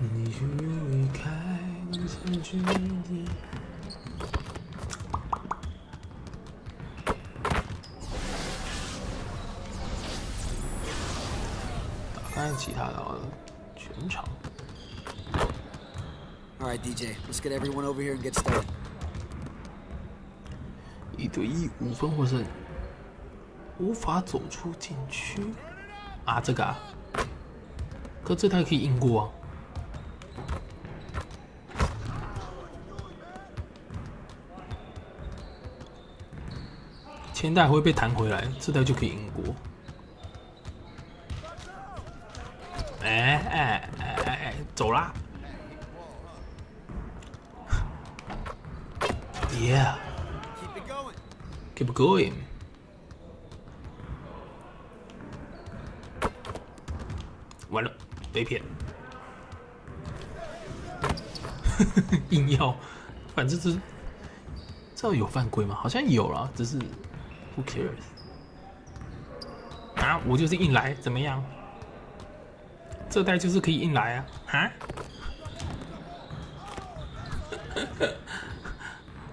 你就离开下去的。打开其他的全场。All right, DJ, let's get everyone over here and get started. 1对1，5分获胜，无法走出禁区啊！这个啊，可这台可以赢过啊。前代会被弹回来，这台就可以赢过。哎，走啦 ！Yeah， keep going。完了，被骗。硬要，反正这有犯规吗？好像有啦，只是 who cares 啊？我就是硬来，怎么样？这代就是可以硬来啊！哈？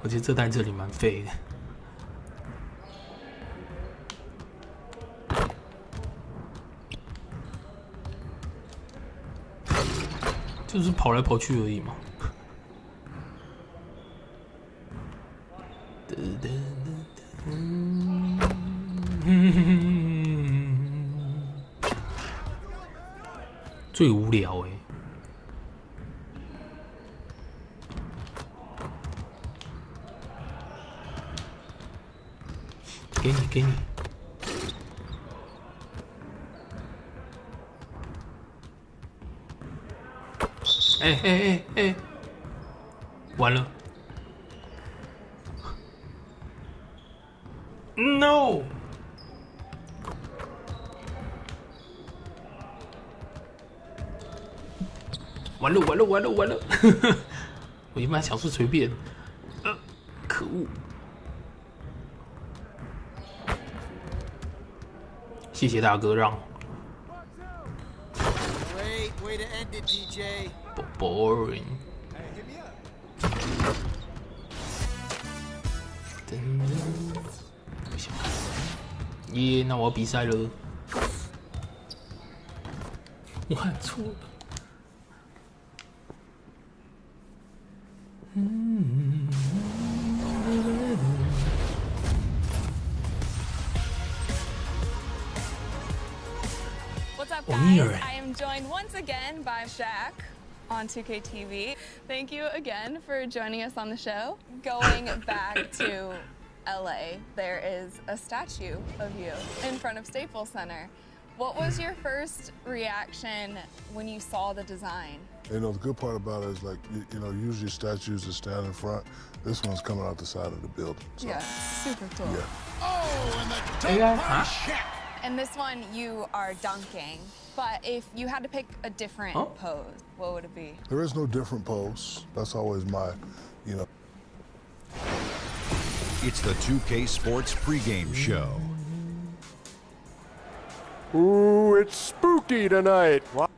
我觉得这代这里蛮废的。就是跑来跑去而已嘛。最无聊欸。给你。哎，完了 ！No！ 完了！我一般想说随便，可恶！谢谢大哥让。Way to end it, DJ. Boring。不行。耶，那我要比赛了。我喊错了。What's up, guys? I am joined once again by Shaq on 2K TV. Thank you again for joining us on the show. Going back to LA, there is a statue of you in front of Staples Center. What was your first reaction when you saw the design? You know, the good part about it is, like, you know, usually statues that stand in front. This one's coming out the side of the building. So, Yeah, super cool. Yeah. Oh, and the dunk by Shaq. And this one, you are dunking. But if you had to pick a different pose, what would it be? There is no different pose. That's always my, you know. It's the 2K Sports pregame show. Ooh, it's spooky tonight. What?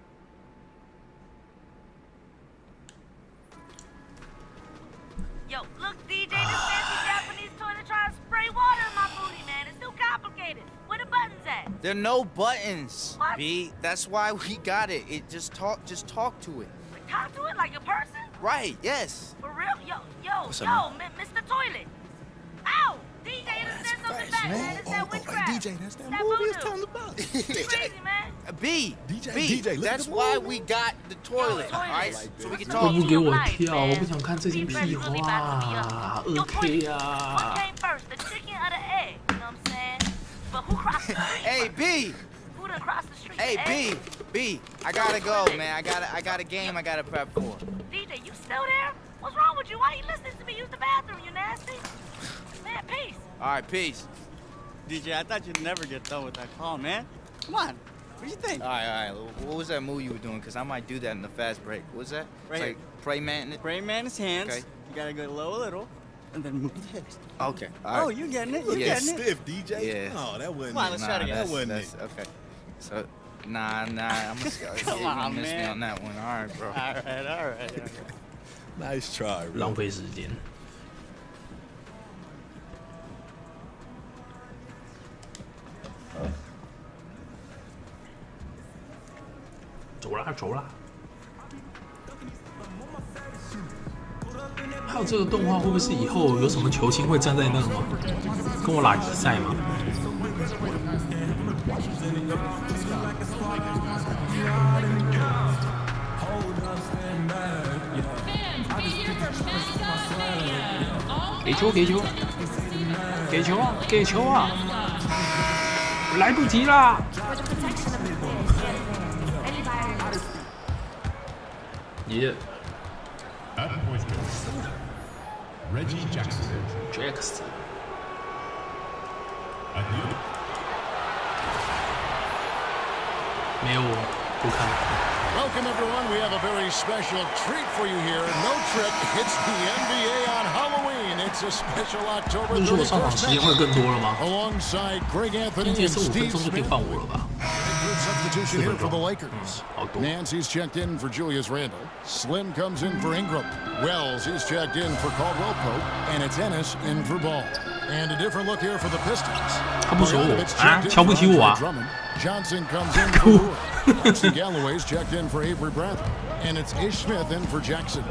Yo, look, DJ, this fancy Japanese toilet trying to spray water in my booty, man. It's too complicated. Where the buttons at? There are no buttons. What? B, that's why we got it. Just talk to it. Like, talk to it like a person? Right, yes. For real? Yo, Mr. Toilet. Ow! DJ, there's something back, man. It's that witchcraft. DJ, that's that That movie voodoo. it's telling about. It's crazy, man. B, DJ, look that's at the why movie. we got the toilet, Yo, alright? toilet. So we can 都 talk 不 to 给 it. 我跳，我不想看这些屁话。Yo, 2K What 啊！ came first, the chicken or the egg? You know what I'm saying? But who crossed the street? Hey, B. Who done crossed the street? Hey, the egg? B. I gotta go, man. I got a game I gotta prep for. DJ, you still there? What's wrong with you? Why you listening to me? Use the bathroom, you nasty. Man, peace. Alright, peace. DJ, I thought you'd never get done with that call, man. Come on. What do you think? Alright. What was that move you were doing? Because I might do that in the fast break. What was that? Right It's like pray man. Brain man his hands. Okay. You gotta go low a little, and then move the hips. Okay. All right. Oh, you getting it? You Yeah. getting it? Stiff, DJ. Yeah. Oh, that wasn't Come on, let's try it again. That wasn't that's okay. So, Nah. I'm gonna miss me on that one. All right, bro. All right. Nice try, bro. 浪费时间。走啦！还有这个动画会不会是以后有什么球星会站在那个吗？跟我拉比赛吗？给球啊！来不及啦！耶！ At point Reggie Jackson. At the other. 没有我不看。 Welcome, everyone. We have a very special treat for you here. No trick. It's the NBA on Halloween. It's a special October 不是说我上场时间会更多了吗？ Alongside Greg Anthony 一节 and 15分 Steve 钟就可以 Smith. 换我了吧？ Good substitution here for the Lakers. 好多。 Nancy's checked in for Julius Randle. Slim comes in for Ingram. Wells is checked in for Caldwell Pope. And it's Ennis in for Ball. And a different look here for the Pistons. 他不熟我啊，瞧不起我啊！ Johnson comes in for Brewer. Jackson Galloway's checked in for Avery Bradley. And it's Ish Smith in for Jackson.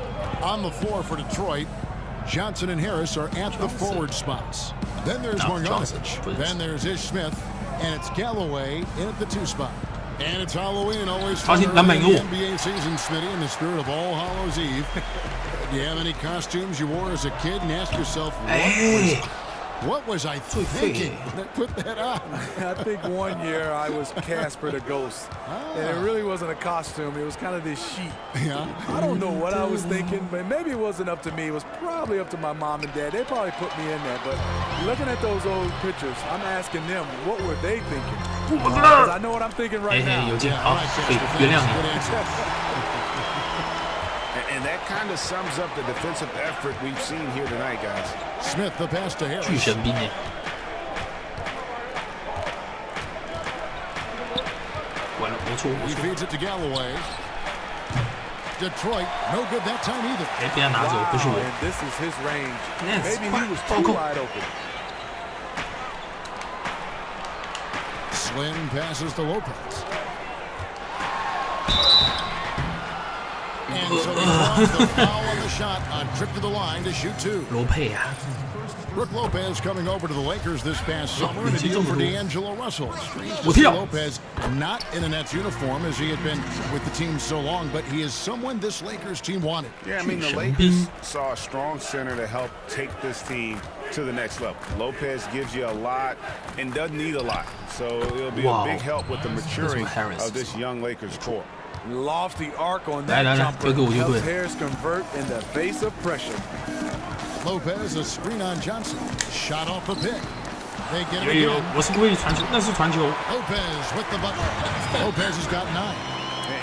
On the floor for Detroit, Johnson and Harris are at the forward spots. Then there's Marjanovic. Then there's Ish Smith. And it's Galloway in at the 2 spot. And it's Halloween, always fun in the NBA season, Smitty, in the spirit of All Hallows Eve. Do you have any costumes you wore as a kid and ask yourself, what was I thinking when I put that on? I think one year I was Casper the Ghost. And it really wasn't a costume. It was kind of this sheet. Yeah. I don't know what I was thinking, but maybe it wasn't up to me. It was probably up to my mom and dad. They probably put me in there. But looking at those old pictures, I'm asking them, what were they thinking? Because I know what I'm thinking right now. 有见，好，可以原谅你。 And that kind of sums up the defensive effort we've seen here tonight, guys. Smith the pass to Harris. 巨神兵呢？ 完了，没错。 He feeds it to Galloway. Detroit, no good that time either. 哎，被他拿走，不是我。 And this is his range. Nance, Maybe he was too wide open. Slim passes to Lopez. And so he draws the foul on the shot on trip to the line to shoot 2. 罗佩啊， Brooke Lopez coming over to the Lakers this past summer in a deal for D'Angelo Russell. Lopez not in a Nets uniform as he had been with the team so long, but he is someone this Lakers team wanted. Yeah, I mean, the Lakers saw a strong center to help take this team to the next level. Lopez gives you a lot and doesn't need a lot. So it'll be a big help with the maturing of this young Lakers core. Lofty arc on that jumper helps Harris convert in the face of pressure. Lopez a screen on Johnson. Shot off the pick. They get it again. 我是故意传球，那是传球。 Lopez with the button. Lopez has got 9.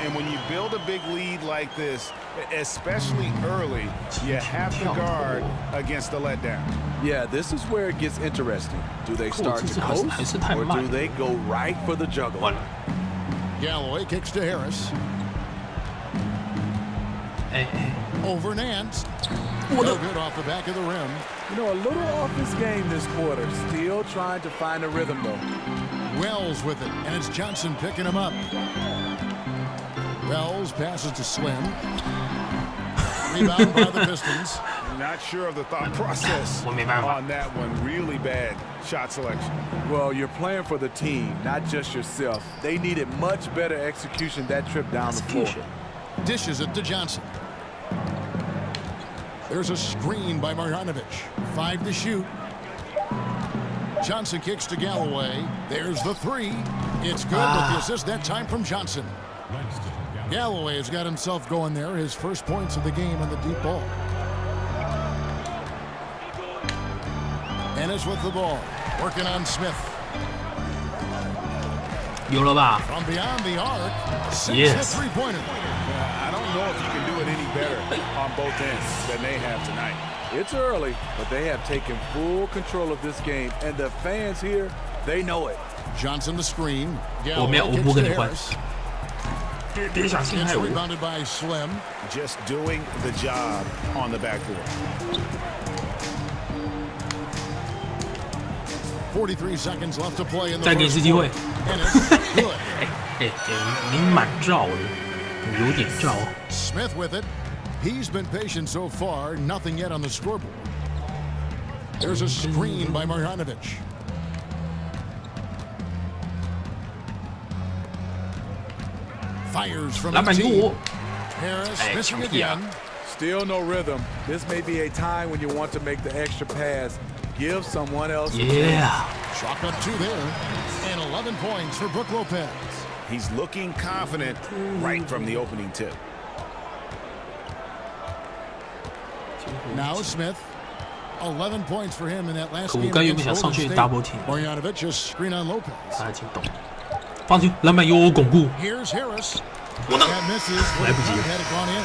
And when you build a big lead like this, especially early, you have to guard against the letdown. Yeah, this is where it gets interesting. Do they start to coast or do they go right for the juggle? Galloway kicks to Harris. Over Nance. No good off the back of the rim. You know, a little off his game this quarter. Still trying to find a rhythm, though. Wells with it, and it's Johnson picking him up. Wells passes to Slim. Rebound by the Pistons. Not sure of the thought process on that one. Really bad shot selection. Well, you're playing for the team, not just yourself. They needed much better execution that trip down the floor. Dishes it to Johnson. There's a screen by Marjanovic. 5 to shoot. Johnson kicks to Galloway. There's the 3. It's good with the assist that time from Johnson. Galloway has got himself going there. His first points of the game on the deep ball. Ennis with the ball. Working on Smith. 有了吧 From beyond the arc. Yes. Three-pointer. I don't know if you can do it any better on both ends than they have tonight. It's early, but they have taken full control of this game, and the fans here, they know it. Johnson the screen. 我不跟你换。别想陷害我。 Rebounded by Slim. Just doing the job on the backboard. 43 seconds left to play in the 再给一次机会。你满照了，有点照。 Smith with it. He's been patient so far. Nothing yet on the scoreboard. There's a screen by Marjanovic. Fires from the team. Harris missing again. Still no rhythm. This may be a time when you want to make the extra pass. Give someone else. Yeah. Chalk up 2 there. And 11 points for Brook Lopez. He's looking confident right from the opening tip. Now Smith. 11 points for him in that last 我 game 刚原本 against 想上 Golden 去 State. double team， Marjanovic just screen on Lopez. 他已经懂。放进篮板有巩固。 Here's Harris. 我的 That misses. 来不及。 Had it gone in.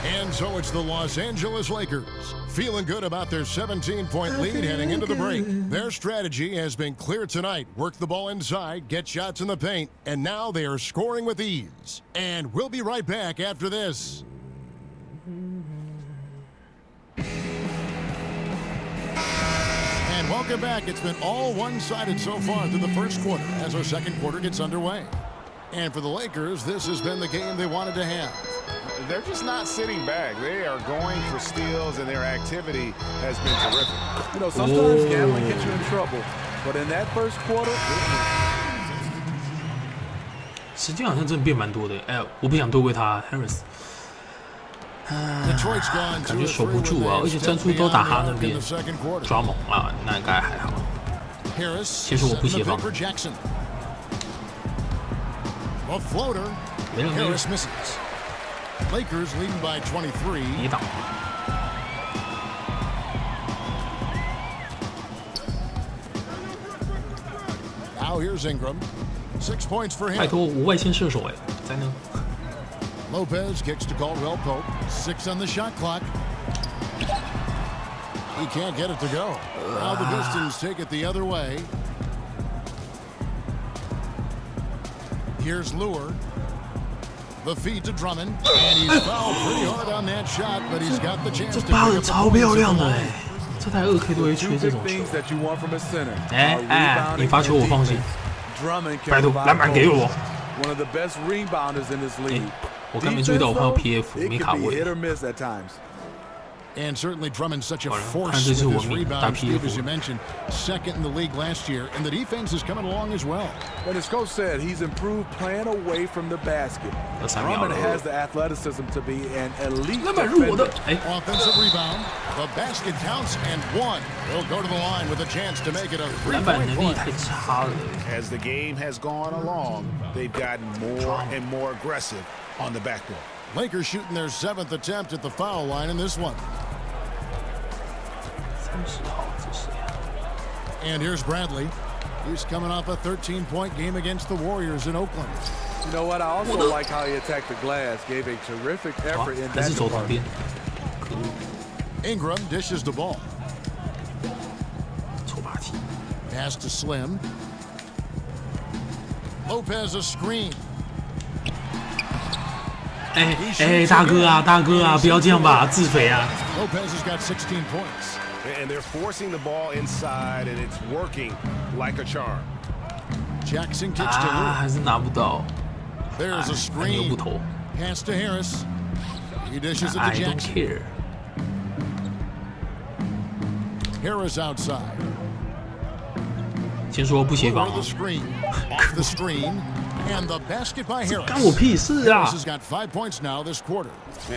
And so it's the Los Angeles Lakers, feeling good about their 17-point lead heading into the break. Their strategy has been clear tonight. Work the ball inside, get shots in the paint, and now they are scoring with ease. And we'll be right back after this. And welcome back. It's been all one-sided so far through the first quarter as our second quarter gets underway. And for the Lakers, this has been the game they wanted to have. They're just not sitting back. They are going for steals, and their activity has been terrific. You know, sometimes gambling gets you in trouble, but in that first quarter, 时间好像真的变蛮多的。哎，我不想多亏他 Harris。感觉守不住啊，而且战术都打他那边抓猛啊，那应该还好。其实我不协防。没了没了。 Lakers leading by 23. 别挡。 Now here's Ingram. 6 points for him. 拜托，无外线射手哎，在那。 Lopez kicks to Caldwell Pope. 6 on the shot clock. He can't get it to go. Now the Pistons take it the other way. Here's Lure. The feed to Drummond, and he's fouled pretty hard on that shot, but he's got the chance to pick up the points. 超漂亮的哎，这台2K 都会缺这种球。哎，你发球我放心。拜托，篮板给我。我刚没注意到我看到 PF 没卡位。 And certainly Drummond's such a force with his rebound speed, as you mentioned, second in the league last year, and the defense is coming along as well. But as coach said, he's improved playing away from the basket. Drummond has the athleticism to be an elite defender. Offensive rebound, the basket counts and 1. He'll go to the line with a chance to make it a 3-point play. As the game has gone along, they've gotten more and more aggressive on the backboard. Lakers shooting their 7th attempt at the foul line in this one. And here's Bradley. He's coming off a 13-point game against the Warriors in Oakland. You know what? I also like how he attacked the glass. Gave a terrific effort in that department. Ingram dishes the ball. Pass to Slim. Lopez a screen. 哎，大哥啊，不要这样吧，自肥啊！ Lopez has got 16 points. And they're forcing the ball inside, and it's working like a charm. Jackson kicks to Lue. 还是拿不到。 There's a screen. Pass to Harris. He dishes it to Jackson. I don't care. Harris outside. 先说不协防。 Off the screen. And the basket by Harris. 干我屁事啊 Harris has got 5 points now this quarter.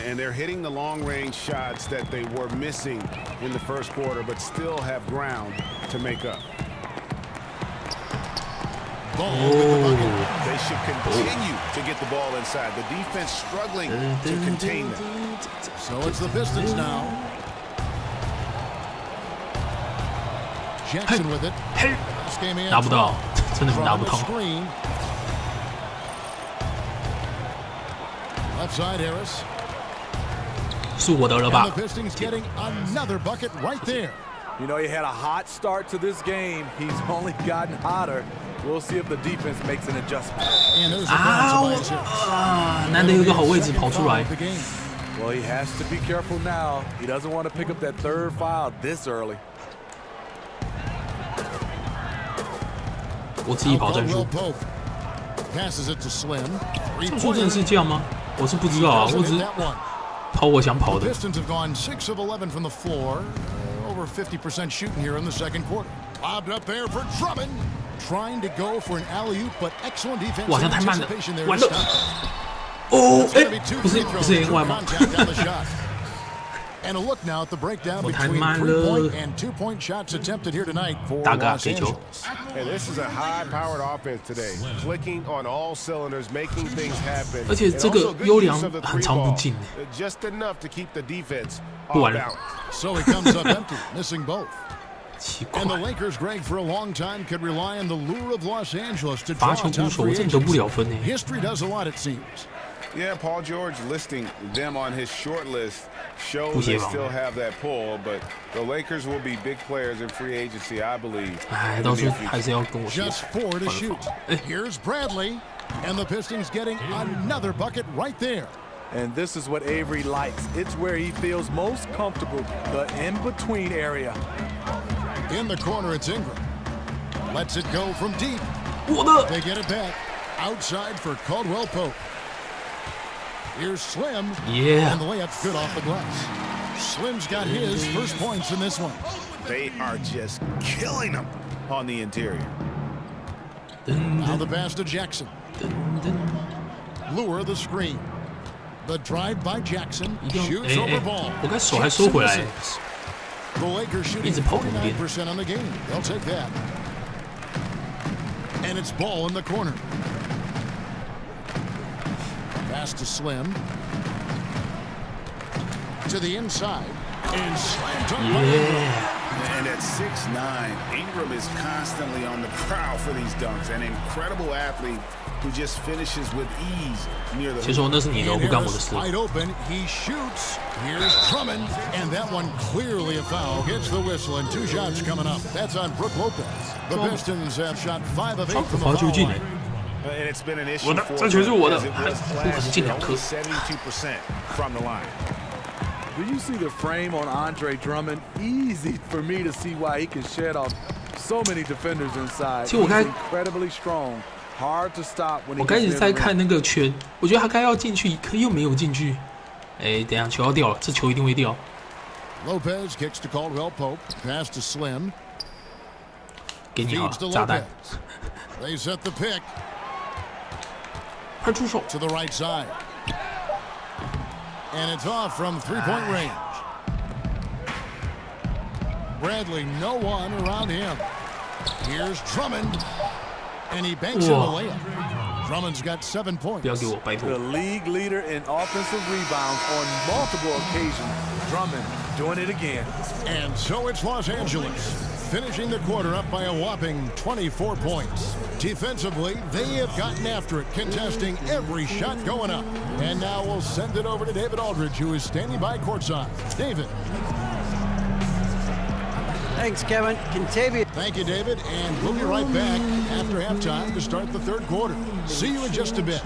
And they're hitting the long-range shots that they were missing in the first quarter, but still have ground to make up. They should continue to get the ball inside. The defense struggling to contain them. So it's the Pistons now. Jackson with it. 拿不到，真的是拿不到。 Left side Harris. 是我的了吧 And the Pistons getting another bucket right there. You know, he had a hot start to this game. He's only gotten hotter. We'll see if the defense makes an adjustment. 难得有个好位置跑出来。 Well, he has to be careful now. He doesn't want to pick up that third foul this early. 我自己跑战术。战术真的是这样吗？我是不知道啊，我只是跑我想跑的。 Pistons have gone 6 of 11 from the floor, over 50% shooting here in the second quarter. Lobbed up there for Drummond, trying to go for an alley-oop, but excellent defense. 哇，好像太慢了，完了。哦，哎，不是另外吗？ And a look now at the breakdown between 3-point and 2-point shots attempted here tonight for Los Angeles. And this is a high-powered offense today, clicking on all cylinders, making things happen. 而且这个优良很常不进。 Just enough to keep the defense 不完 off 了。 balance. So he comes up empty, missing both. 奇怪。 And the Lakers, Greg, for a long time could rely on the lure of Los Angeles to 罚 draw 球 top 捕手，我 free 真的得不 agents. 了分呢。 History does a lot, it seems. Yeah, Paul George listing them on his short list shows they still have that pull, but the Lakers will be big players in free agency, I believe. 哎，到时候还是要跟我说。 Just 4 to shoot. Here's Bradley, and the Pistons getting another bucket right there. And this is what Avery likes. It's where he feels most comfortable, the in-between area. In the corner, it's Ingram. Lets it go from deep. 我的。 They get it back. Outside for Caldwell Pope. Here's Slim. Yeah. And the layup's good off the glass. Slim's got his first points in this one. They are just killing them on the interior. Now the pass to Jackson. Lure the screen. The drive by Jackson. Shoots over ball. 我该手还收回来。 The Lakers shooting 49% on the game. They'll take that. And it's ball in the corner. Pass to Slim. To the inside. And slam dunk. And at 6'9", Ingram is constantly on the prowl for these dunks. An incredible athlete who just finishes with ease near the. 其实那是你的，我不干我的事。 Wide open, he shoots. Here's Drummond, and that one clearly a foul. Gets the whistle, and 2 shots coming up. That's on Brook Lopez. The Pistons have shot 5 of 8 from the foul line. And it's been an issue for them 这球是我的， as it 不 was 可能进2 only 颗。 72% from the line. Do you see the frame on Andre Drummond? Easy for me to see why he can shed off so many defenders inside. He's incredibly strong, hard to stop when he 我开始在看那个圈，我觉得他该要进去，可又没有进去。哎，等一下球要掉了，这球一定会掉。 Lopez kicks to Caldwell Pope. Pass to Slim. 给你好了，炸弹。 They set the pick. 快出手 to the right side. And it's off from 3-point range. Bradley, no one around him. Here's Drummond. And he banks in the layup. Drummond's got 7 points. 不要给我，拜托。 The league leader in offensive rebounds on multiple occasions. Drummond doing it again. And so it's Los Angeles, finishing the quarter up by a whopping 24 points. Defensively, they have gotten after it, contesting every shot going up. And now we'll send it over to David Aldridge, who is standing by courtside. David. Thanks, Kevin. Contavious. Thank you, David. And we'll be right back after halftime to start the third quarter. See you in just a bit.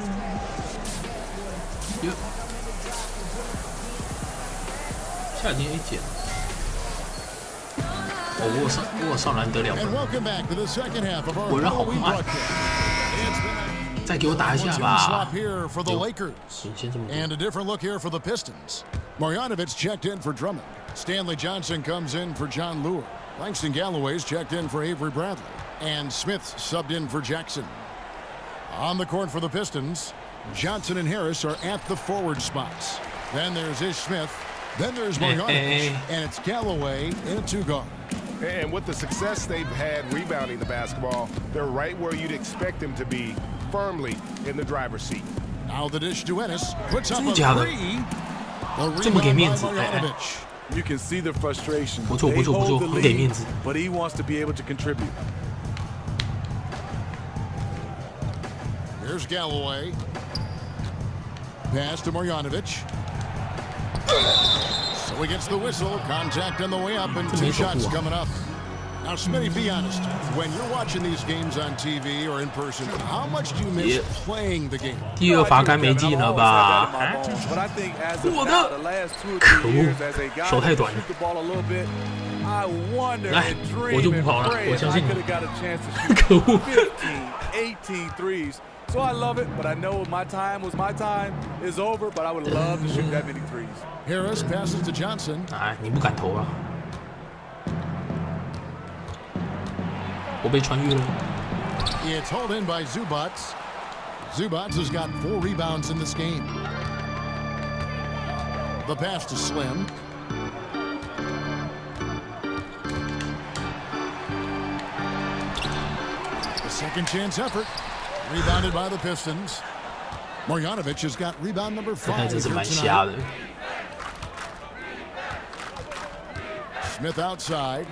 Yep. 下年 A 减。我上篮得2分。我人好慢。再给我打一下吧。 And a different look here for the Pistons. Marjanovic checked in for Drummond. Stanley Johnson comes in for John Lure. Langston Galloway's checked in for Avery Bradley. And Smith subbed in for Jackson. On the court for the Pistons, Johnson and Harris are at the forward spots. Then there's Ish Smith. Then there's Marjanovic. And it's Galloway in a 2-guard. And with the success they've had rebounding the basketball, they're right where you'd expect them to be, firmly in the driver's seat. Now the dish to Ennis. Puts up a 3. 这么给面子， You can see the frustration. 不错，很给面子。 But he wants to be able to contribute. Here's Galloway. Pass to Marjanovic. So he gets the whistle. Contact on the way up, and 2 shots coming up. Now, Smitty, be honest. When you're watching these games on TV or in person, how much do you miss playing the game? 第二罚杆没进了吧？我的，可恶，手太短了。来，我就不跑了，我相信你。可恶。18 threes. So I love it, but I know my time is over, but I would love to shoot that many threes. Harris passes to Johnson. 哎，你不敢投啊？我被穿越了。It's held in by Zubats. Zubats has got 4 rebounds in this game. The pass to Slim. The second chance effort. Rebounded by the Pistons. Marjanovic has got rebound number 5 here tonight. Smith outside.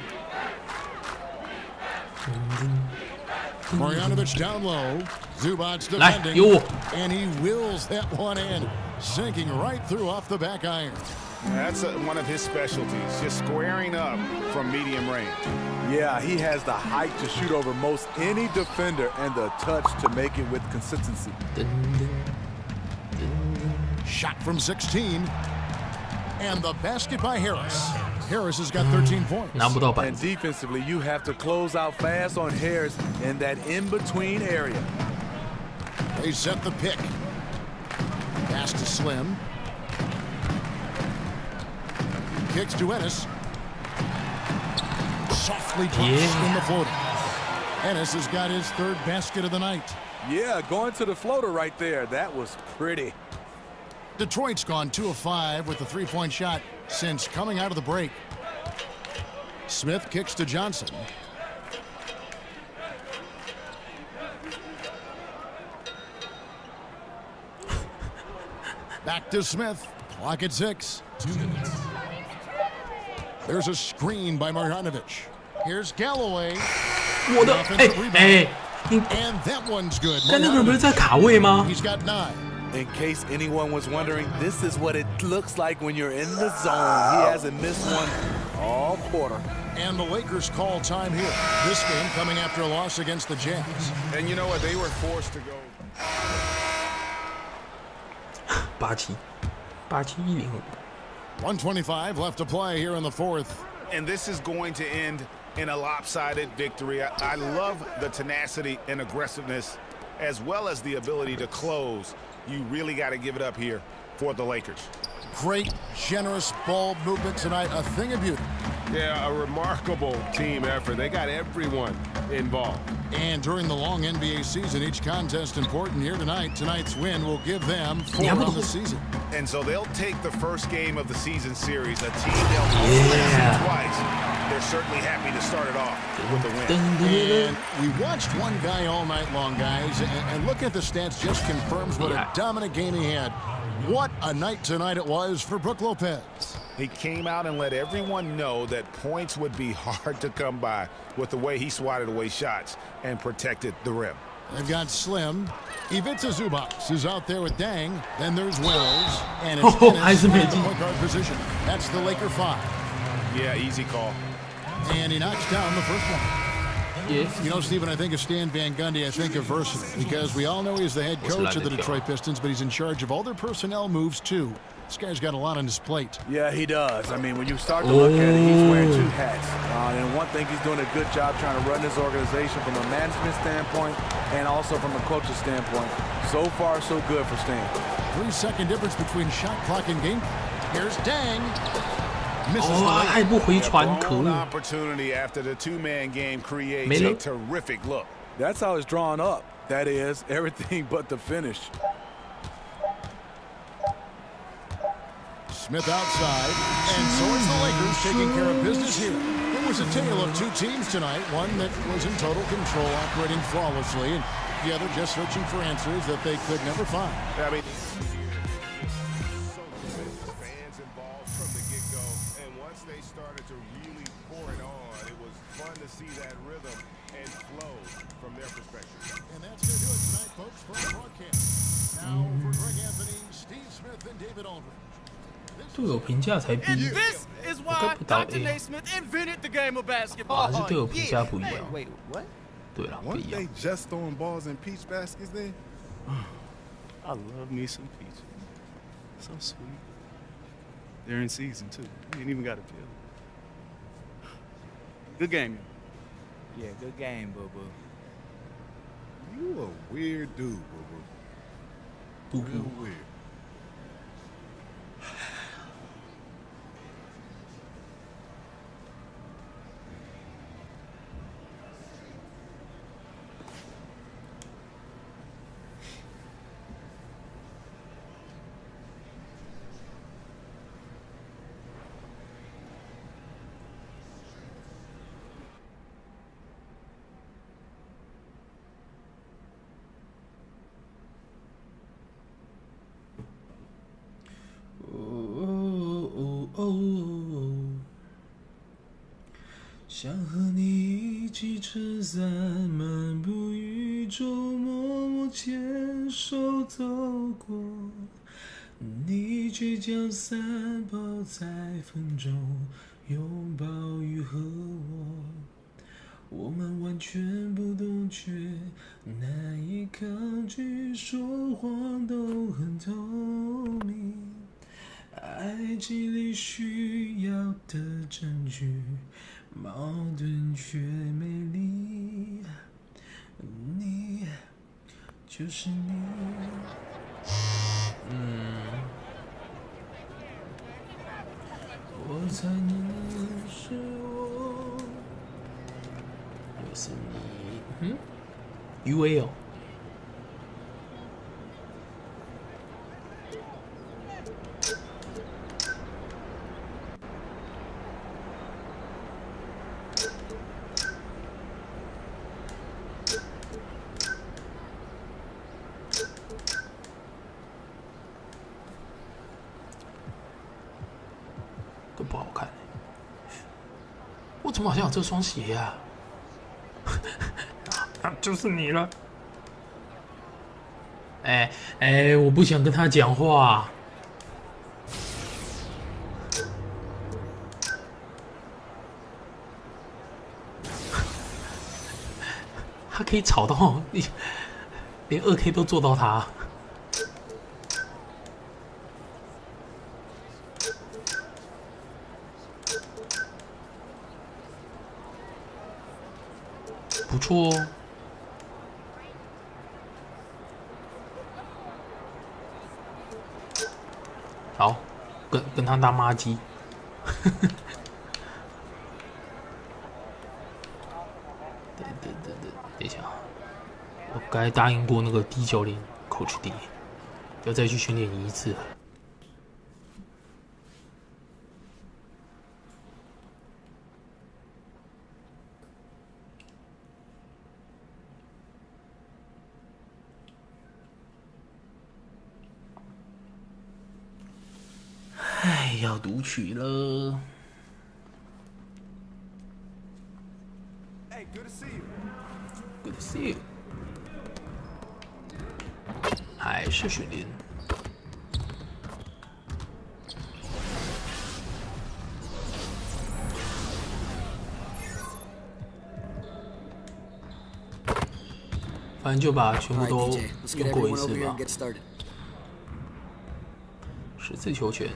Marjanovic down low. Zubats defending. And he wills that one in. Sinking right through off the back iron. That's one of his specialties, just squaring up from medium range. Yeah, he has the height to shoot over most any defender and the touch to make it with consistency. Shot from 16. And the basket by Harris. Harris has got 13 points. And defensively, you have to close out fast on Harris in that in-between area. They set the pick. Pass to Slim. Kicks to Ennis. Softly drops in the floater. Ennis has got his 3rd basket of the night. Yeah, going to the floater right there. That was pretty. Detroit's gone 2 of 5 with the 3-point shot since coming out of the break. Smith kicks to Johnson. Back to Smith. Clock at 6. 2 minutes. There's a screen by Marjanovic. Here's Galloway. And that one's good. He's got 9. In case anyone was wondering, this is what it looks like when you're in the zone. He hasn't missed one all quarter. And the Lakers call time here. This game coming after a loss against the Jazz. And you know what? They were forced to go. 87-105. 125 left to play here in the 4th. And this is going to end in a lopsided victory. I love the tenacity and aggressiveness as well as the ability to close. You really got to give it up here for the Lakers. Great, generous ball movement tonight. A thing of beauty. Yeah, a remarkable team effort. They got everyone involved. And during the long NBA season, each contest important here tonight. Tonight's win will give them 4 on the season. And so they'll take the first game of the season series, a team they'll play twice. They're certainly happy to start it off with a win. And we watched one guy all night long, guys, and look at the stats just confirms what a dominant game he had. What a night tonight it was for Brook Lopez. He came out and let everyone know that points would be hard to come by with the way he swatted away shots and protected the rim. They've got Slim. Ivica Zubac is out there with Dang. Then there's Wells. And it's Ennis in the point guard position. That's the Laker 5. Yeah, easy call. And he knocks down the first one. Yes. You know, Stephen, I think of Stan Van Gundy, I think of versatile, because we all know he's the head coach of the Detroit Pistons, but he's in charge of all their personnel moves, too. This guy's got a lot on his plate. Yeah, he does. I mean, when you start to look at it, he's wearing 2 hats. And one thing, he's doing a good job trying to run this organization from a management standpoint and also from a coach's standpoint. So far, so good for Stan. 3-second difference between shot clock and game. Here's Dang. One opportunity after the 2-man game creates a terrific look. That's how it's drawn up. That is, everything but the finish. Smith outside, and so is the Lakers taking care of business here. It was a tale of 2 teams tonight, one that was in total control, operating flawlessly, and the other just searching for answers that they could never find. I mean, fans involved from the get-go, and once they started to really pour it on, it was fun to see that rhythm and flow from their perspective. And that's going to do it tonight, folks, for our broadcast. Now for Greg Anthony, Steve Smith, and David Aldridge. 队友评价才 B。 This is is why Dr. Naismith invented the game of basketball. 还是对我评价不一样。 Wait, what? 对了，不 Weren't 一样 they。just throwing balls in peach baskets then? I love me some peaches. So sweet. They're in season too. You ain't even got to peel. Good game. Yeah, good game, boo boo. You a weird dude, boo boo. Real weird.想和你一起撑伞漫步雨中，默默牵手走过，你却将伞抱在风中，拥抱雨和我们完全不懂却难以抗拒，说谎都很透明，爱情里需要的证据，矛盾却美丽，你就是你。我才能是我，又是你。余威哦。都不好看，我怎么好像有这双鞋呀？啊，就是你了。我不想跟他讲话。他可以吵到连2K 都做到他。不错哦。好，跟他当妈鸡。等一下，我该答应过那个 D 教练 Coach D， 要再去训练你一次了。要读取了。Hey, good to see you. Good to see you. 还是训练。反正就把全部都用过一次吧。10次球权。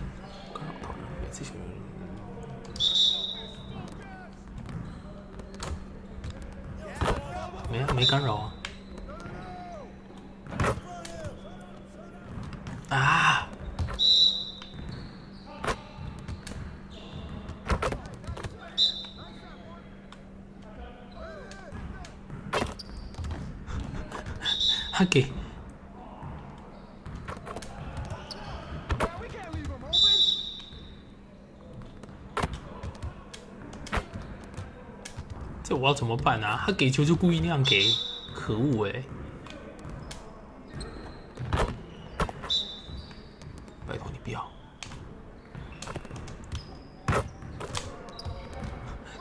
没干扰啊！他给。这我要怎么办啊？他给球就故意那样给，可恶哎！拜托你不要！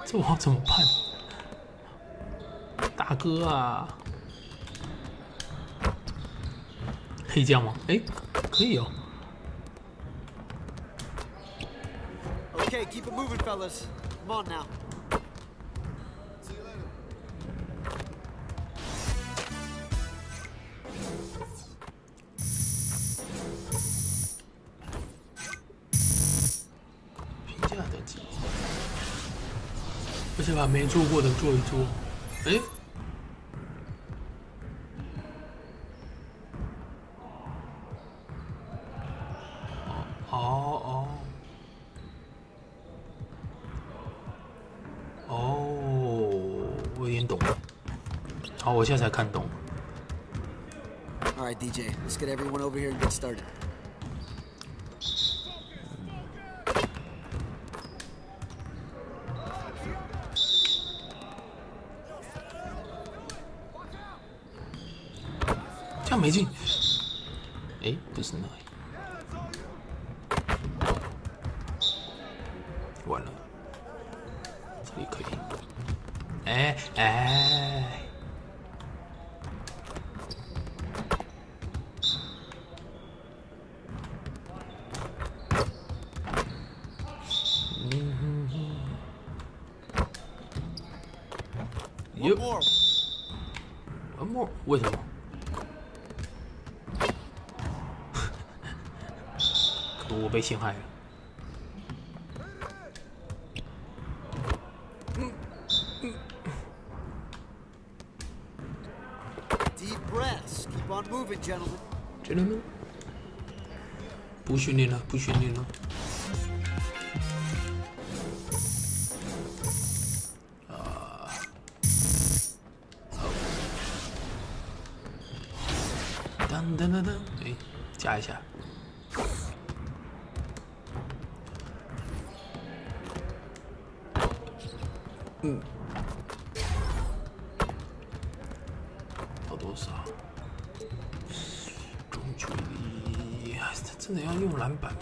这我要怎么办？大哥啊！可以这样吗？哎，可以哦。Okay, keep it moving, fellas. Come on now. 评价的机，而且把没做过的做一做。哎。我有点懂了。好，我现在才看懂。All right, DJ, let's get everyone over here and get started. 这样没进。哎，不是那里。完了，这里可以。One more， 为什么？可我被陷害了。Deep breaths. Keep on moving, gentlemen. Gentlemen， 不训练了，不训练了。噔，哎，加一下。到多少？中距离，真的要用篮板吗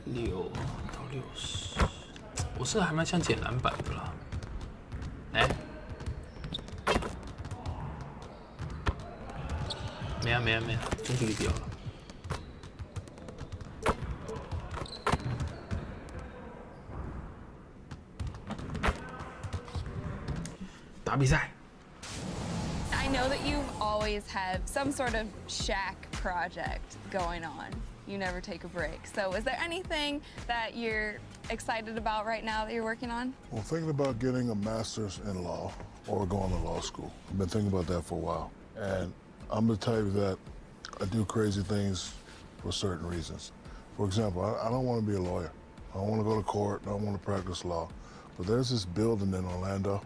？6到60，我是还蛮想捡篮板的啦。哎。没啊，中距离掉了。打比赛。I know that you've always had some sort of Shaq project going on. You never take a break. So is there anything that you're excited about right now that you're working on? Well, thinking about getting a master's in law or going to law school. I've been thinking about that for a while. And I'm the type that I do crazy things for certain reasons. For example, I don't want to be a lawyer. I don't want to go to court. I don't want to practice law. But there's this building in Orlando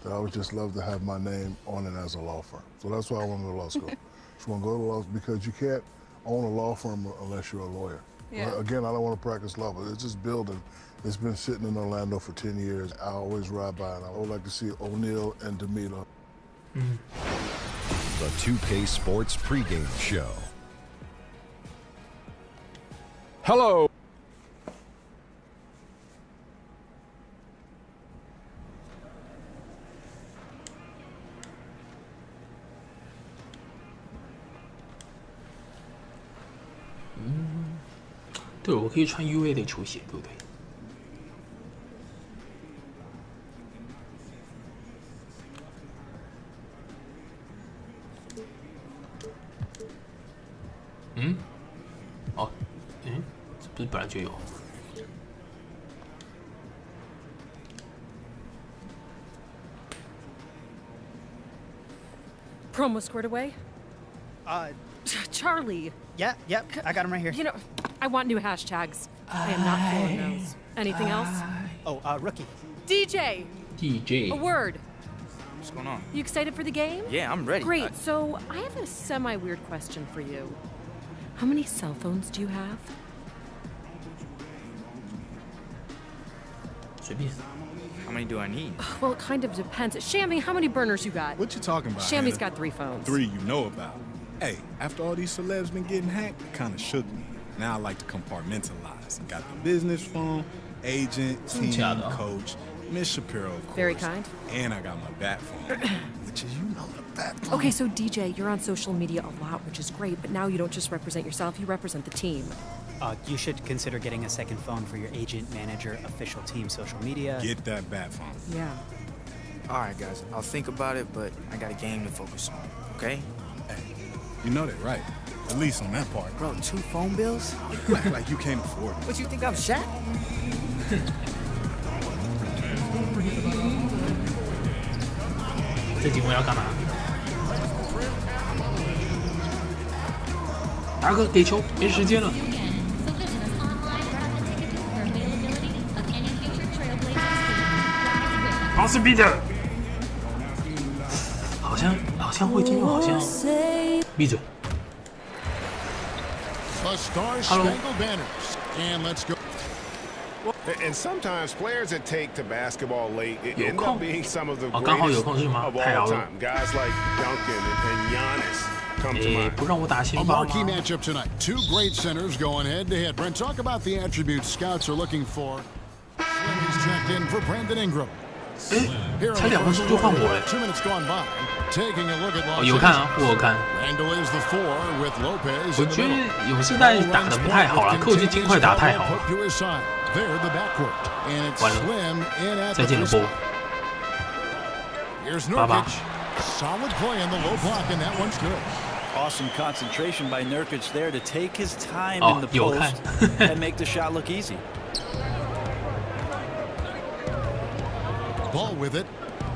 that I would just love to have my name on it as a law firm. So that's why I want to go to law school. Just want to go to law because you can't own a law firm unless you're a lawyer. Yeah. Again, I don't want to practice law, but it's this building. It's been sitting in Orlando for 10 years. I always ride by and I would like to see O'Neal and Demita. The 2K Sports pregame show. Hello. 对，我可以穿 UA 的球鞋，对不对？这不是本来就有。Promo squared away? Charlie. Yeah, I got him right here. You know, I want new hashtags. I am not fooling those. Anything else? Oh, rookie. DJ. DJ. A word. What's going on? You excited for the game? Yeah, I'm ready. Great. So I have a semi-weird question for you. How many cell phones do you have? 随便。 How many do I need? Well, it kind of depends. Shammy, how many burners you got? What you talking about? Shammy's Hannah? got 3 phones. 3 you know about. Hey, after all these celebs been getting hacked, it kind of shook me. Now I like to compartmentalize. Got the business phone, agent, team, coach, Miss Shapiro, of course. Very kind. And I got my bat phone, which is, you know, the that. Okay, so DJ, you're on social media a lot, which is great, but now you don't just represent yourself, you represent the team. You should consider getting a second phone for your agent, manager, official team social media. Get that bat phone. Yeah. All right, guys. I'll think about it, but I got a game to focus on, okay? Hey, you know that, right? At least on that part. Bro, 2 phone bills? You act like you can't afford it. What, you think I'm Shaq? 这题目要干嘛？达哥给球，没时间了。好是 Peter， 好像会进入，好像闭嘴。Hello。And let's go. And sometimes players that take to basketball late end up being some of the 刚好有 greatest 空是吗？ of 太好 all 了。 time. Guys like Duncan and Giannis come to mind. 不让我打先 A 发 marquee 吗？ matchup tonight. 2 great centers going head-to-head. Brent, talk about the attributes scouts are looking for. Slim is checked in for Brandon Ingram. 才2分钟就换我哎。 2 minutes gone by. Taking a look at Los 有看啊，我有看。 Randall is the 4 with Lopez. 我觉得勇士队打得不太好了，科技金块打太好了。 They're the backcourt. And it's 完 Slim in 了， at 再 the 见了 free 波。 Here's 爸爸。 Nurkic. Solid play in the low block, and that one's good. Awesome concentration by Nurkic there to take his time in the 有 post 看。and make the shot look easy. Ball with it.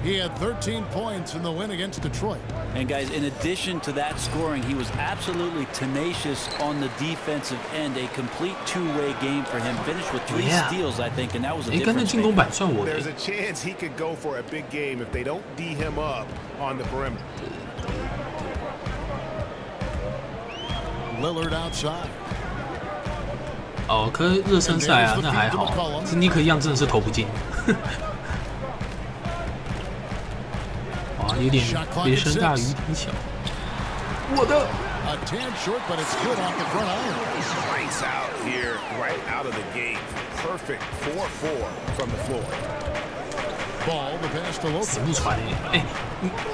He had 13 points in the win against Detroit. And guys, in addition to that scoring, he was absolutely tenacious on the defensive end. A complete two-way game for him. Finished with 3 steals, I think, and that was a difference maker. There's a chance he could go for a big game if they don't D him up on the perimeter. Lillard outside. 哦，可是热身赛啊，那还好。是尼克一样，真的是投不进。哇，有点别生大鱼挺小。我的。 A tad short, but it's good off the front iron. Lights out here, right out of the gate. Perfect 4-4 from the floor. Ball, the pass to Lopez. 死不传哎，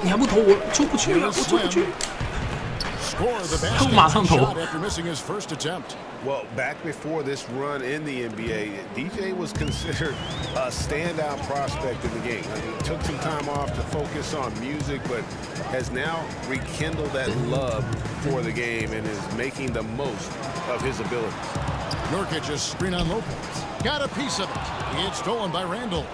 你还不投我出不去了，我出不去。 Score the basket shot after missing his first attempt. Well, back before this run in the NBA, DJ was considered a standout prospect in the game. I mean, he took some time off to focus on music, but has now rekindled that love for the game and is making the most of his abilities. Nurkic just screen on Lopez. Got a piece of it. It's stolen by Randall.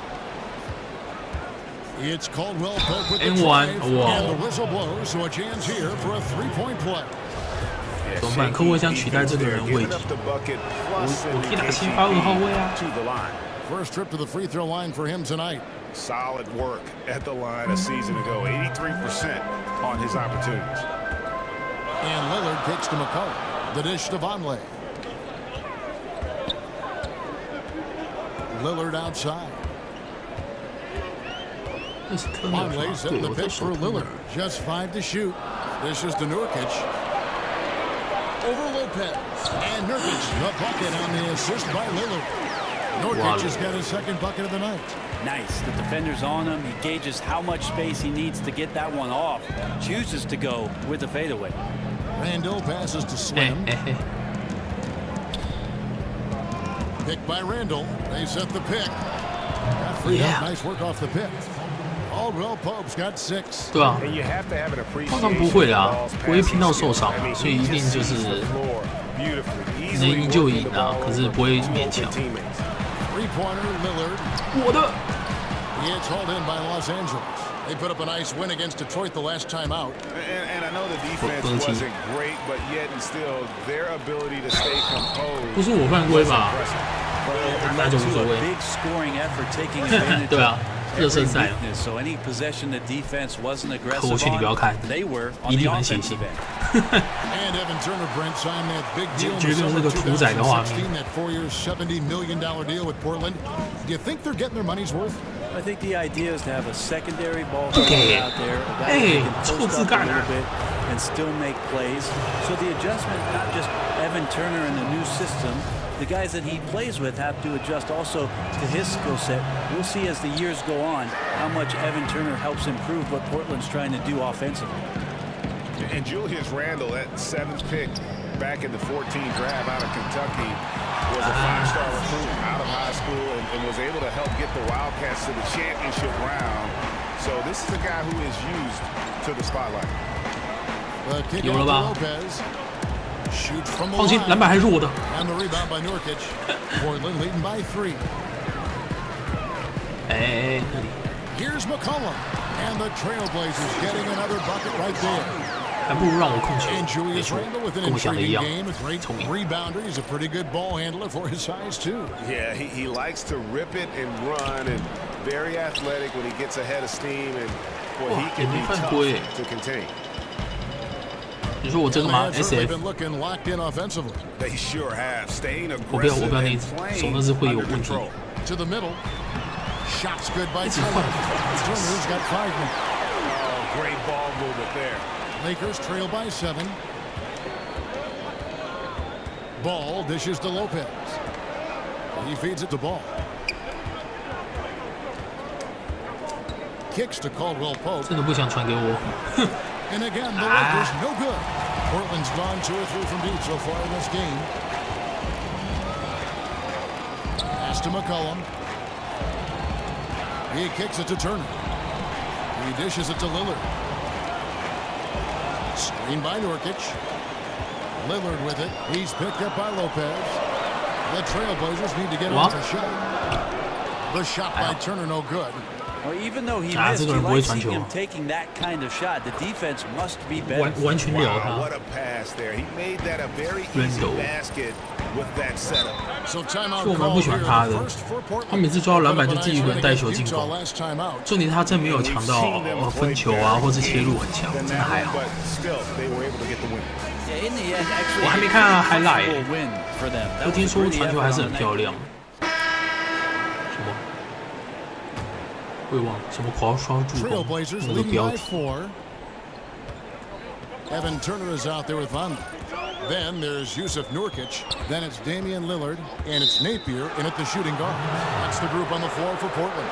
It's Caldwell Pope with the drive, and the whistle blows, so a chance here for a 3-point play. 怎么办？可我想取代这个人位置，我可以打先发2号位啊。 First trip to the free throw line for him tonight. Solid work at the line a season ago. 83% on his opportunities. And Lillard kicks to McCullough. The dish to Vonleh. Lillard outside. Vonleh setting the pitch for Lillard. Just 5 to shoot. This is to Nurkic. Over Lopez. And Nurkic, the bucket on the assist by Lillard. Nurkic has got his second bucket of the night. Nice. The defender's on him. He gauges how much space he needs to get that one off. Chooses to go with the fadeaway. Randall passes to Slim. Pick by Randall. They set the pick. Got free up. Nice work off the pick. Caldwell Pope's got 6. 对啊，通常不会啦，不会拼到受伤，所以一定就是能赢就赢啊，可是不会勉强。我的。 It's hauled in by Los Angeles. They put up a nice win against Detroit the last time out. And I know the defense wasn't great, but yet and still, their ability to stay composed. 不是我犯规吧？那就无所谓。Big scoring effort taking advantage. 对啊，热身赛。 So any possession the defense wasn't 可我去，你不要看， they were 一定很血腥。And Evan Turner Brent signed that big deal in the summer 2016, that 4-year, $70 million deal with Portland. Do you think they're getting their money's worth? I think the idea is to have a secondary ball out there. 哎，臭自干啊！ and still make plays. So the adjustment, not just Evan Turner and the new system, the guys that he plays with have to adjust also to his skill set. We'll see as the years go on how much Evan Turner helps improve what Portland's trying to do offensively. And Julius Randle, that 7th pick back in the 14 draft out of Kentucky, was a 5-star recruit out of high school and was able to help get the Wildcats to the championship round. So this is a guy who is used to the spotlight. 有了吧？放心，篮板还是我的。And the rebound by Nurkic. Portland leading by 3. 哎，那里。Here's McCollum, and the Trailblazers getting another bucket right there. 还不如让我控球。 And Julius Randle with an 跟我想的一样， great 聪明。 rebounder. He's a pretty good ball handler for his size too. Yeah, he likes to rip it and run, and very athletic when he gets ahead of steam, and boy, he can be tough to contain. 你说我这个吗 ？SF。 They sure have. Staying 我不要 aggressive 那 and 手 playing 那是会有 under 问题。 control. To the middle. Shots good by Turner's got 5 minutes. Oh, great ball movement there. Lakers trail by 7. Ball dishes to Lopez. He feeds it to Ball. Kicks to Caldwell Pope. 真的不想传给我。 And again, the Lakers no good. Portland's gone 2 or 3 from deep so far in this game. Pass to McCollum. He kicks it to Turner. He dishes it to Lillard. Screen by Nurkic. Lillard with it. He's picked up by Lopez. The Trailblazers need to get off the shot. The shot by Turner no good. Well, even though he missed, you like seeing him taking that kind of shot. The defense must be better. 完全聊他。 What a pass there! He made that a very easy basket with that setup. So timeout 是我蛮不喜欢他的，他每次抓到篮板就自己一个人带球进攻。重点他真没有强到分球啊，或是切入很强，真的还好。我还没看highlight，我听说传球还是很漂亮。什么？会忘什么狂刷助攻？那个标题。 Evan Turner is out there with Van. Then there's Yusuf Nurkic. Then it's Damian Lillard. And it's Napier in at the shooting guard. That's the group on the floor for Portland.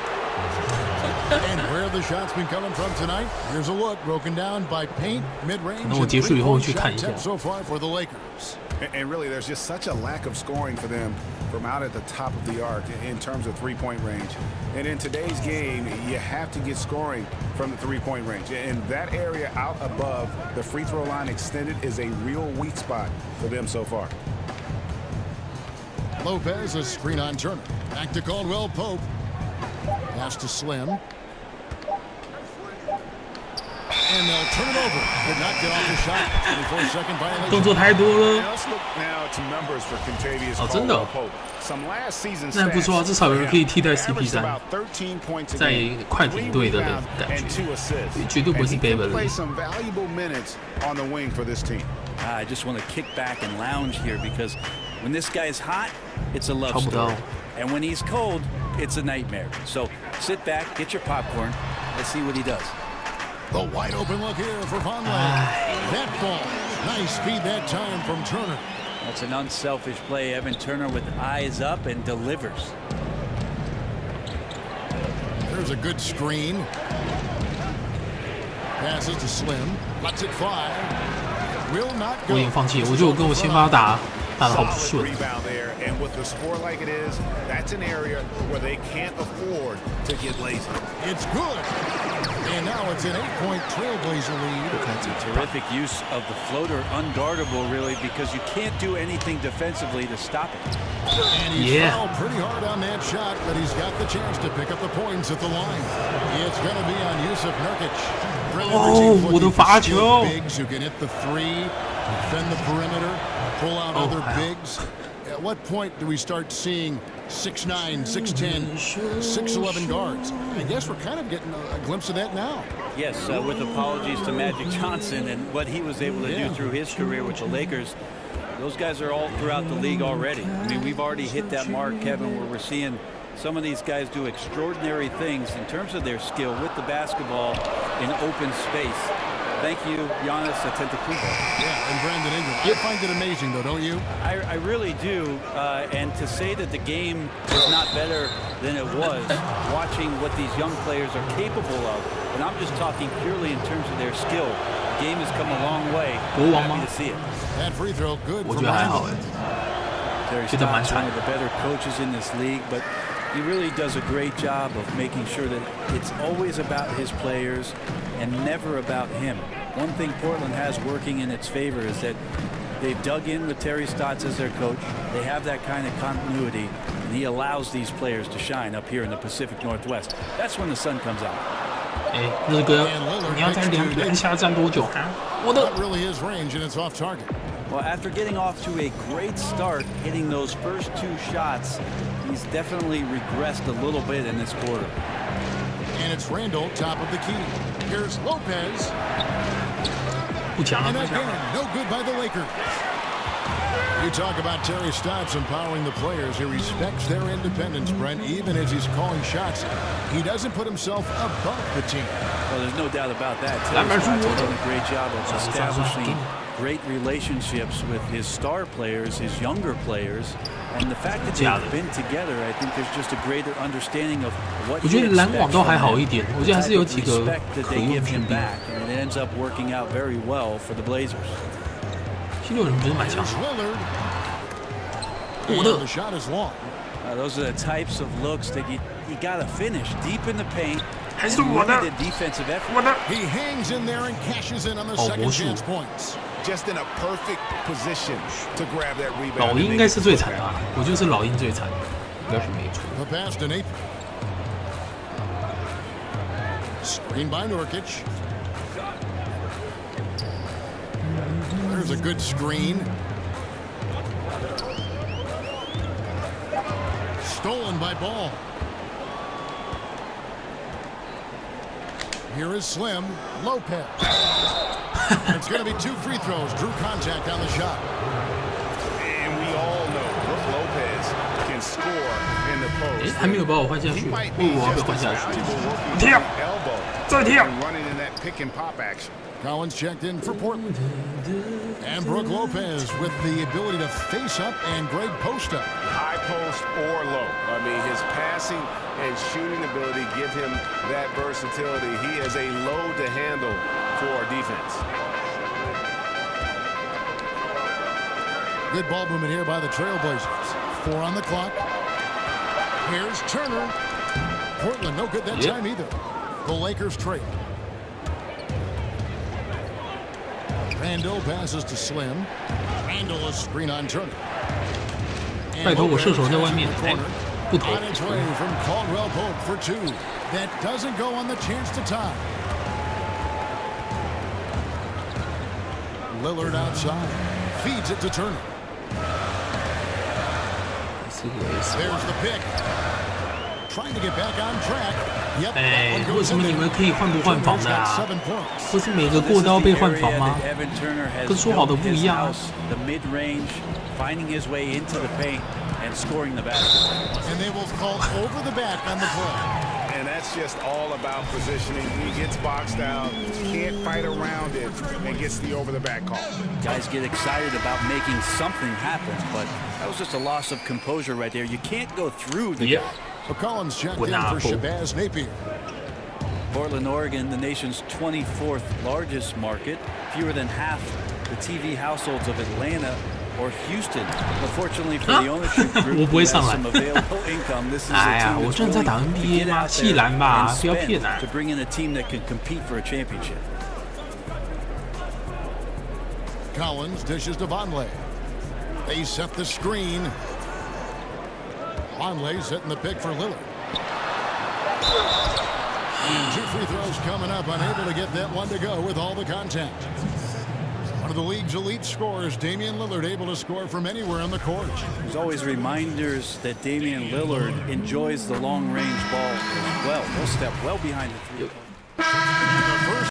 And where have the shots been coming from tonight? Here's a look broken down by paint, mid-range, and three-point shot attempt so far for the Lakers. And really, there's just such a lack of scoring for them from out at the top of the arc in terms of three-point range. And in today's game, you have to get scoring from the three-point range. And that area out above the free throw line extended is a real weak spot for them so far. Lopez, a screen on Turner. Back to Caldwell Pope. Pass to Slim. And they'll turn it over. Did not get off the shot. 24-second violation. 动作太多了。 Let's look now to numbers for Contavious 真的 Caldwell Pope. Some last season 那还不错啊，至少有人可以替代 CP3， 在快艇队的感觉，绝对不是 Beverly。 I just want to kick back and lounge here because when this guy's hot, it's a love story. And when he's cold, it's a nightmare. So sit back, get your popcorn. Let's see what he does. The wide open look here for Vonleh. That ball. Nice speed that time from Turner. That's an unselfish play. Evan Turner with eyes up and delivers. There's a good screen. Passes to Slim. Lets it fly. Will not go. 我已经放弃了，我觉得我跟我先发打得好不顺。 And with the score like it is, that's an area where they can't afford to get lazy. It's good. And now it's an 8-point Trailblazer lead. That's a terrific use of the floater, unguardable really, because you can't do anything defensively to stop it. And he's fouled pretty hard on that shot, but he's got the chance to pick up the points at the line. It's going to be on Yusuf Nurkic.我的罚球 bigs who can hit the three, defend the perimeter, pull out other bigs. At what point do we start seeing 6'9", 6'10", 6'11" guards? I guess we're kind of getting a glimpse of that now. Yes, with apologies to Magic Johnson and what he was able to do through his career with the Lakers. Those guys are all throughout the league already. I mean, we've already hit that mark, Kevin, where we're seeing some of these guys do extraordinary things in terms of their skill with the basketball in open space. Thank you, Giannis Antetokounmpo. Yeah, and Brandon Ingram. You find it amazing, though, don't you? I really do. And to say that the game is not better than it was, watching what these young players are capable of, and I'm just talking purely in terms of their skill. The game has come a long way. Happy to see it. That free throw good for Terry Stotts, one of the better coaches in this league, but he really does a great job of making sure that it's always about his players and never about him. One thing Portland has working in its favor is that they've dug in with Terry Stotts as their coach. They have that kind of continuity, and he allows these players to shine up here in the Pacific Northwest. That's when the sun comes out. 日哥，你要在2人下站多久啊？我的 really is range and it's off target. Well, after getting off to a great start, hitting those first 2 shots, he's definitely regressed a little bit in this quarter. And it's Randall, top of the key. Here's Lopez. And again, no good by the Lakers. You talk about Terry Stotts empowering the players. He respects their independence, Brent, even as he's calling shots. He doesn't put himself above the team. Well, there's no doubt about that. Terry Stotts has done a great job of establishing great relationships with his star players, his younger players, and the fact that they've been together, I think there's just a greater understanding of what he expects from him, respect that they give him back, and it ends up working out very well for the Blazers. Lillard. The shot is long. Those are the types of looks that you got to finish deep in the paint. And the defensive effort. He hangs in there and cashes in on the second chance points. Just in a perfect position to grab that rebound. 老鹰应该是最惨的啊，我觉得是老鹰最惨，应该是没错。 The pass to Nate. Screen by Nurkic. There's a good screen. Stolen by Ball. Here is Slim Lopez. It's going to be 2 free throws. Drew contact on the shot. And we all know Brook Lopez can score in the post. 还没有把我换下去，我要被换下去。跳，再跳。 Running in that pick and pop action. Collins checked in for Portland. And Brook Lopez with the ability to face up and great post up. High post or low. I mean, his passing and shooting ability give him that versatility. He is a load to handle for defense. Good ball movement here by the Trailblazers. 4 on the clock. Here's Turner. Portland no good that time either. The Lakers trail. Randall passes to Slim. Randall a screen on Turner. 拜托我射手在外面，哎，不投。 On its way from Caldwell Pope for 2. That doesn't go on the chance to tie. Lillard outside. Feeds it to Turner. There's the pick. Trying to get back on track. 哎，为什么你们可以换不换防的啊？不是每个过刀被换防吗？跟说好的不一样啊。 Finding his way into the paint and scoring the basket. And they will call over the back on the play. And that's just all about positioning. He gets boxed out, can't fight around it, and gets the over the back call. Guys get excited about making something happen, but that was just a loss of composure right there. You can't go through the guy. McCollum's checked in for Shabazz Napier. Portland, Oregon, the nation's 24th largest market, fewer than half the TV households of Atlanta or Houston. But fortunately for the ownership group, who has some available income, this is a team that's willing to get out there and spend to bring in a team that can compete for a championship. Collins dishes to Vonleh. They set the screen. Vonleh setting the pick for Lillard. And 2 free throws coming up, unable to get that one to go with all the contact. One of the league's elite scorers, Damian Lillard, able to score from anywhere on the court. There's always reminders that Damian Lillard enjoys the long-range ball as well. He'll step well behind the 3-point.